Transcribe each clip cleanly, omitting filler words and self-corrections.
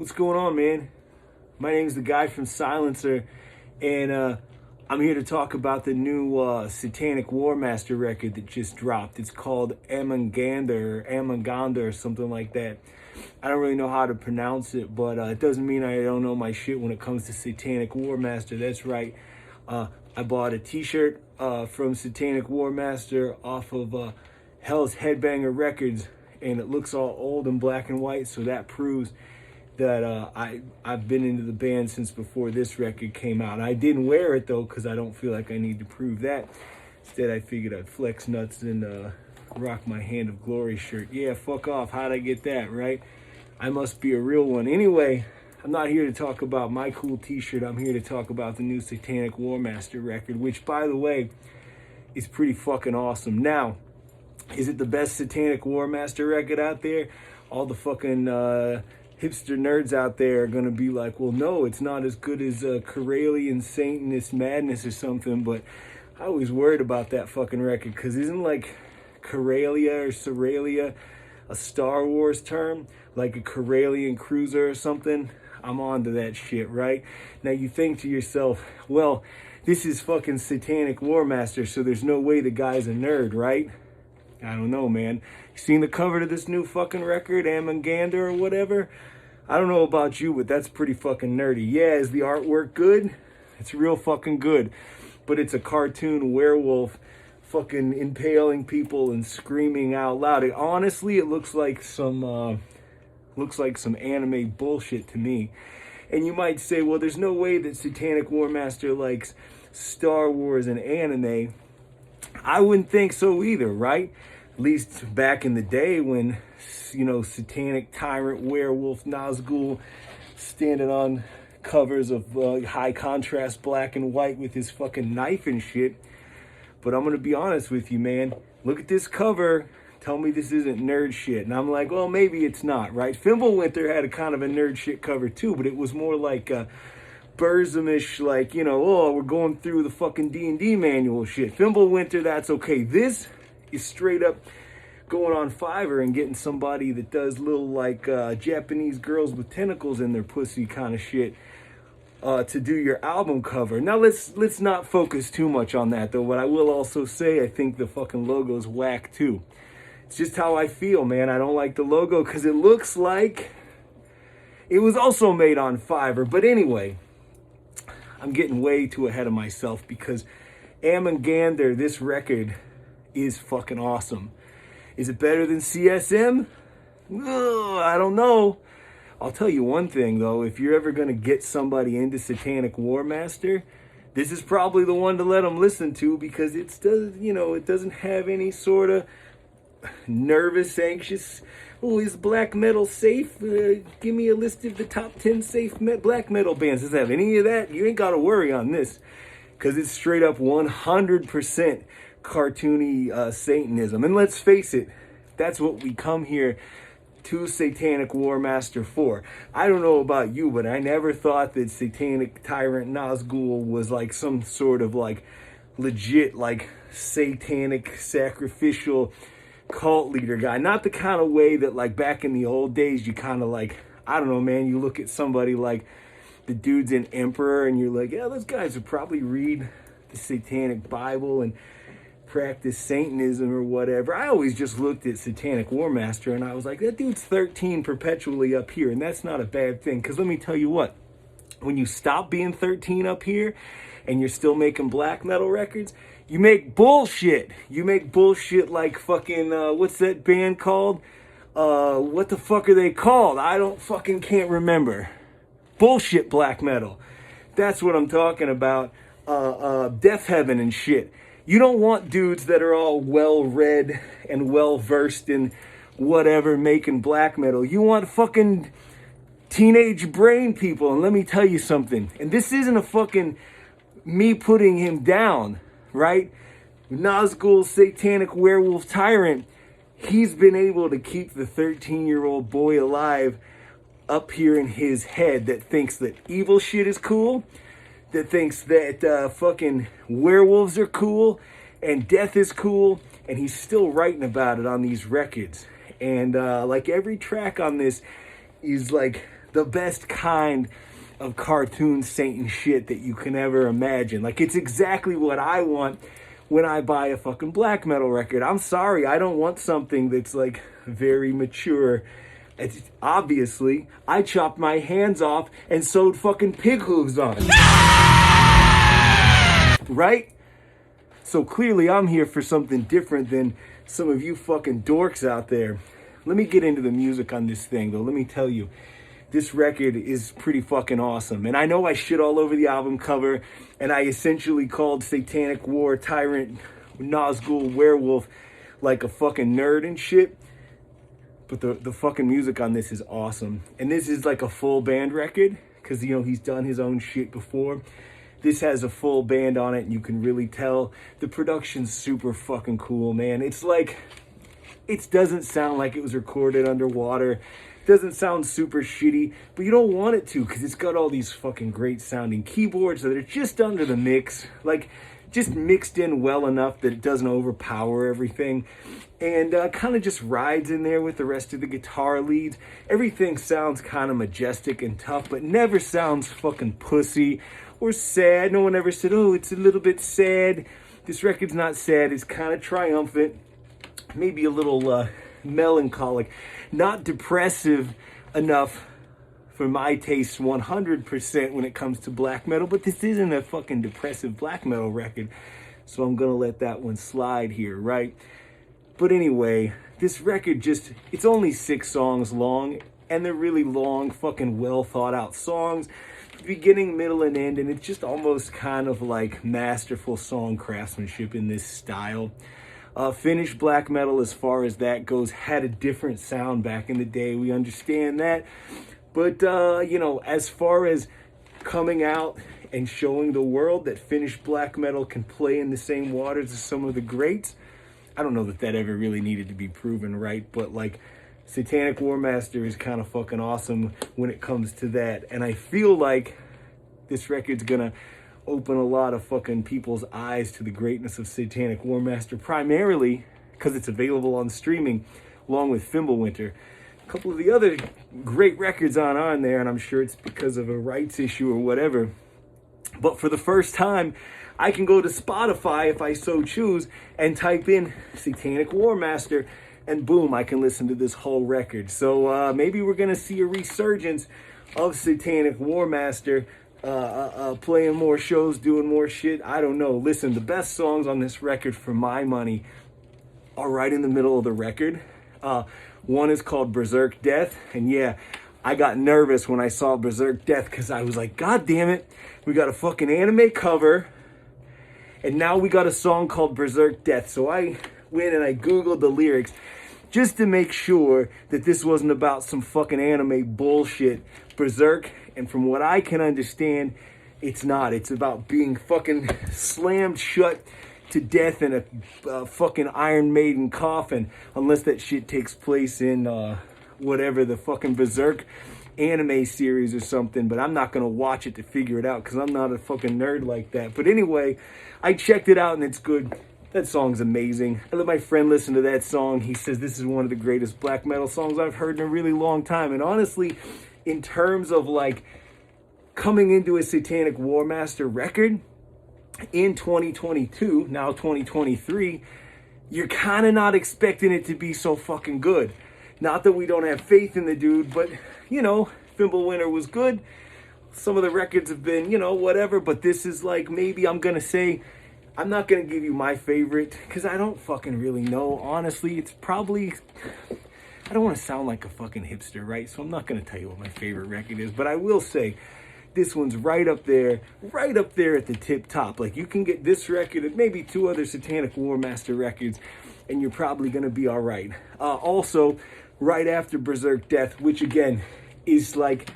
What's going on, man? My name's the guy from Silencer, and I'm here to talk about the new Satanic Warmaster record that just dropped. It's called Aamongandr or something like that. I don't really know how to pronounce it, but it doesn't mean I don't know my shit when it comes to Satanic Warmaster. That's right. I bought a t-shirt from Satanic Warmaster off of Hells Headbangers Records, and it looks all old and black and white, so that proves that I've been into the band since before this record came out. I didn't wear it though because I don't feel like I need to prove that. Instead, I figured I'd flex nuts and rock my Hand of Glory shirt. Yeah, fuck off. How'd I get that, right? I must be a real one. Anyway, I'm not here to talk about my cool t-shirt. I'm here to talk about the new Satanic Warmaster record, which, by the way, is pretty fucking awesome. Now, is it the best Satanic Warmaster record out there? All the fucking hipster nerds out there are going to be like, well, no, it's not as good as Corellian Satanist Madness or something, but I always worried about that fucking record, because isn't like Corellia or Soralia a Star Wars term? Like a Corellian cruiser or something? I'm on to that shit, right? Now you think to yourself, well, this is fucking Satanic Warmaster, so there's no way the guy's a nerd, right? I don't know, man. You seen the cover to this new fucking record, Aamongandr or whatever? I don't know about you, but that's pretty fucking nerdy. Yeah, is the artwork good? It's real fucking good. But it's a cartoon werewolf fucking impaling people and screaming out loud. Honestly, it looks like some anime bullshit to me. And you might say, well, there's no way that Satanic Warmaster likes Star Wars and anime. I wouldn't think so either, right? At least back in the day when, you know, Satanic Tyrant Werewolf Nazgul standing on covers of high contrast black and white with his fucking knife and shit. But I'm going to be honest with you, man. Look at this cover. Tell me this isn't nerd shit. And I'm like, well, maybe it's not, right? Fimbulwinter had a kind of a nerd shit cover too, but it was more like Burzum-ish, like, you know, oh, we're going through the fucking D&D manual shit. Fimbulwinter, that's okay. This is straight up going on Fiverr and getting somebody that does little like Japanese girls with tentacles in their pussy kind of shit to do your album cover. Now let's not focus too much on that though. What I will also say, I think the fucking logo's whack too. It's just how I feel, man. I don't like the logo because it looks like it was also made on Fiverr. But anyway, I'm getting way too ahead of myself because Aamongandr, this record, is fucking awesome. Is it better than CSM? I don't know. I'll tell you one thing though, if you're ever going to get somebody into Satanic Warmaster, this is probably the one to let them listen to, because it doesn't have any sort of nervous, anxious, oh, is black metal safe? Give me a list of the top 10 safe black metal bands. Does it have any of that? You ain't got to worry on this, because it's straight up 100% cartoony Satanism. And let's face it, that's what we come here to Satanic Warmaster for. I don't know about you, but I never thought that Satanic Tyrant Nazgul was like some sort of like legit like satanic sacrificial cult leader guy. Not the kind of way that like back in the old days you kind of like, I don't know, man, you look at somebody like the dudes in Emperor and you're like, yeah, those guys would probably read the Satanic Bible and practice Satanism or whatever. I always just looked at Satanic Warmaster and I was like, that dude's 13 perpetually up here, and that's not a bad thing, because let me tell you what, when you stop being 13 up here and you're still making black metal records, you make bullshit. You make bullshit like fucking, what's that band called? What the fuck are they called? I can't remember. Bullshit black metal. That's what I'm talking about. Death Heaven and shit. You don't want dudes that are all well-read and well-versed in whatever making black metal. You want fucking teenage brain people. And let me tell you something. And this isn't a fucking me putting him down, right? Nazgul, Satanic Werewolf Tyrant, he's been able to keep the 13-year-old boy alive up here in his head that thinks that evil shit is cool, that thinks that fucking werewolves are cool and death is cool, and he's still writing about it on these records. And like every track on this is like the best kind of cartoon Satan shit that you can ever imagine. Like, it's exactly what I want when I buy a fucking black metal record. I'm sorry, I don't want something that's like very mature. It's, obviously, I chopped my hands off and sewed fucking pig hooves on. Right? So clearly I'm here for something different than some of you fucking dorks out there. Let me get into the music on this thing, though. Let me tell you, this record is pretty fucking awesome. And I know I shit all over the album cover, and I essentially called Satanic War, Tyrant, Nazgul, Werewolf like a fucking nerd and shit. But the fucking music on this is awesome. And this is like a full band record, because, you know, he's done his own shit before. This has a full band on it, and you can really tell the production's super fucking cool, man. It's like, it doesn't sound like it was recorded underwater. It doesn't sound super shitty, but you don't want it to, because it's got all these fucking great sounding keyboards that are just under the mix, like just mixed in well enough that it doesn't overpower everything, and kind of just rides in there with the rest of the guitar leads. Everything sounds kind of majestic and tough, but never sounds fucking pussy or sad. No one ever said, oh, it's a little bit sad. This record's not sad. It's kind of triumphant, maybe a little melancholic, not depressive enough for my taste 100% when it comes to black metal, but this isn't a fucking depressive black metal record, so I'm gonna let that one slide here, right? But anyway, this record just, it's only 6 songs long, and they're really long, fucking well thought out songs, beginning, middle, and end, and it's just almost kind of like masterful song craftsmanship in this style. Finnish black metal, as far as that goes, had a different sound back in the day. We understand that. But, you know, as far as coming out and showing the world that Finnish black metal can play in the same waters as some of the greats, I don't know that that ever really needed to be proven, right? But, like, Satanic Warmaster is kind of fucking awesome when it comes to that. And I feel like this record's gonna open a lot of fucking people's eyes to the greatness of Satanic Warmaster, primarily because it's available on streaming along with Fimbulwinter. A couple of the other great records on there, and I'm sure it's because of a rights issue or whatever, but for the first time I can go to Spotify if I so choose and type in Satanic Warmaster, and boom, I can listen to this whole record. So maybe we're gonna see a resurgence of Satanic Warmaster, playing more shows, doing more shit. I don't know. Listen, the best songs on this record, for my money, are right in the middle of the record. One is called Berserk Death, and yeah, I got nervous when I saw Berserk Death, because I was like, God damn it, we got a fucking anime cover, and now we got a song called Berserk Death. So I went and I googled the lyrics just to make sure that this wasn't about some fucking anime bullshit. Berserk, and from what I can understand, it's not. It's about being fucking slammed shut to death in a fucking Iron Maiden coffin, unless that shit takes place in whatever, the fucking Berserk anime series or something. But I'm not gonna watch it to figure it out, because I'm not a fucking nerd like that. But anyway, I checked it out and it's good. That song's amazing. I let my friend listen to that song. He says this is one of the greatest black metal songs I've heard in a really long time. And honestly, in terms of like coming into a Satanic Warmaster record in 2022, now 2023, you're kind of not expecting it to be so fucking good. Not that we don't have faith in the dude, but, you know, Fimbulwinter was good. Some of the records have been, you know, whatever, but this is like, maybe I'm going to say, I'm not going to give you my favorite, because I don't fucking really know. Honestly, it's probably, I don't want to sound like a fucking hipster, right? So I'm not going to tell you what my favorite record is, but I will say this one's right up there at the tip top. Like, you can get this record and maybe 2 other Satanic Warmaster records, and you're probably going to be all right. Also, right after Berserk Death, which again is like,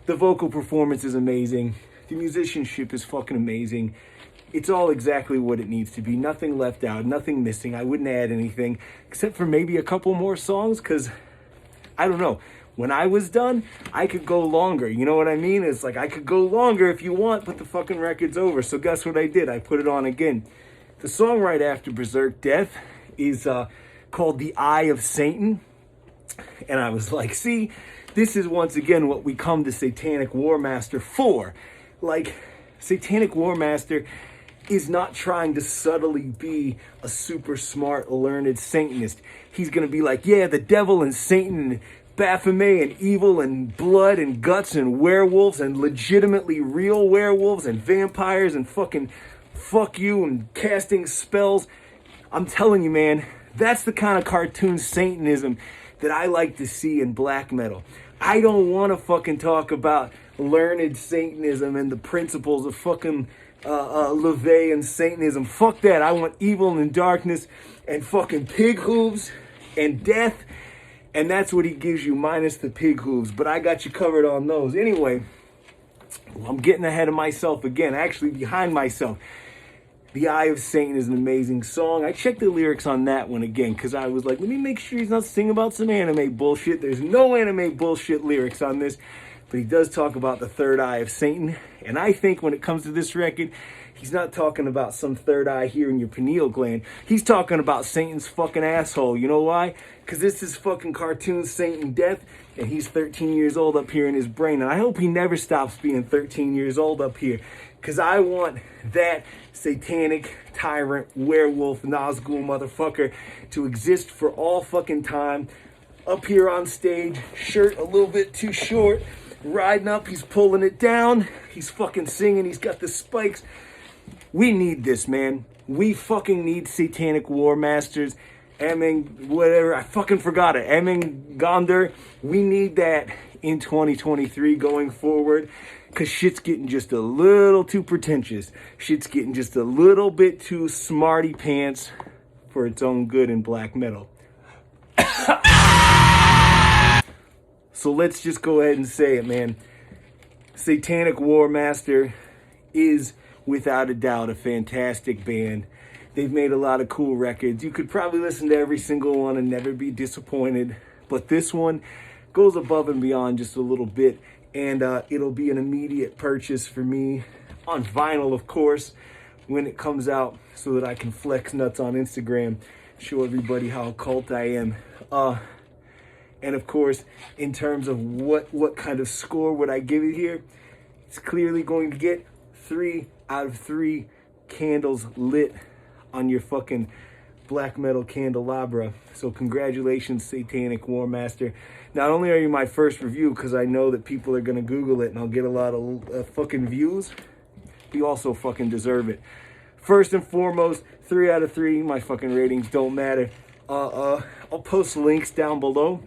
the vocal performance is amazing. The musicianship is fucking amazing. It's all exactly what it needs to be. Nothing left out, nothing missing. I wouldn't add anything, except for maybe a couple more songs, because, I don't know. When I was done, I could go longer. You know what I mean? It's like, I could go longer if you want, but the fucking record's over. So guess what I did? I put it on again. The song right after Berserk Death is called The Eye of Satan. And I was like, see, this is once again what we come to Satanic Warmaster for. Like, Satanic Warmaster is not trying to subtly be a super smart, learned Satanist. He's going to be like, yeah, the devil and Satan and Baphomet and evil and blood and guts and werewolves and legitimately real werewolves and vampires and fucking fuck you and casting spells. I'm telling you, man, that's the kind of cartoon Satanism that I like to see in black metal. I don't want to fucking talk about learned Satanism and the principles of fucking LaVey and Satanism. Fuck that. I want evil and darkness and fucking pig hooves and death. And that's what he gives you, minus the pig hooves. But I got you covered on those. Anyway, I'm getting ahead of myself again. Actually, behind myself. The Eye of Satan is an amazing song. I checked the lyrics on that one again because I was like, let me make sure he's not singing about some anime bullshit. There's no anime bullshit lyrics on this. But he does talk about the third eye of Satan. And I think when it comes to this record, he's not talking about some third eye here in your pineal gland. He's talking about Satan's fucking asshole. You know why? Because this is fucking cartoon Satan Death. And he's 13 years old up here in his brain. And I hope he never stops being 13 years old up here. Because I want that satanic tyrant werewolf Nazgul motherfucker to exist for all fucking time. Up here on stage, shirt a little bit too short. Riding up, he's pulling it down. He's fucking singing, he's got the spikes. We need this, man. We fucking need Satanic Warmasters. Whatever, I fucking forgot it. Aamongandr. We need that in 2023 going forward. Because shit's getting just a little too pretentious. Shit's getting just a little bit too smarty pants for its own good in black metal. So let's just go ahead and say it, man. Satanic Warmaster is, without a doubt, a fantastic band. They've made a lot of cool records. You could probably listen to every single one and never be disappointed. But this one goes above and beyond just a little bit. And it'll be an immediate purchase for me on vinyl, of course, when it comes out so that I can flex nuts on Instagram, show everybody how occult I am. And of course, in terms of what kind of score would I give it here, it's clearly going to get 3 out of 3 candles lit on your fucking black metal candelabra. So congratulations, Satanic Warmaster. Not only are you my first review, because I know that people are going to Google it and I'll get a lot of fucking views, you also fucking deserve it. First and foremost, 3 out of 3. My fucking ratings don't matter. I'll post links down below.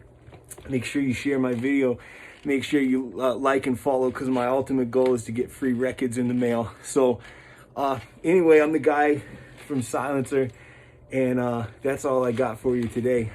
Make sure you share my video. Make sure you like and follow, because my ultimate goal is to get free records in the mail. So anyway, I'm the guy from Silencer, and that's all I got for you today.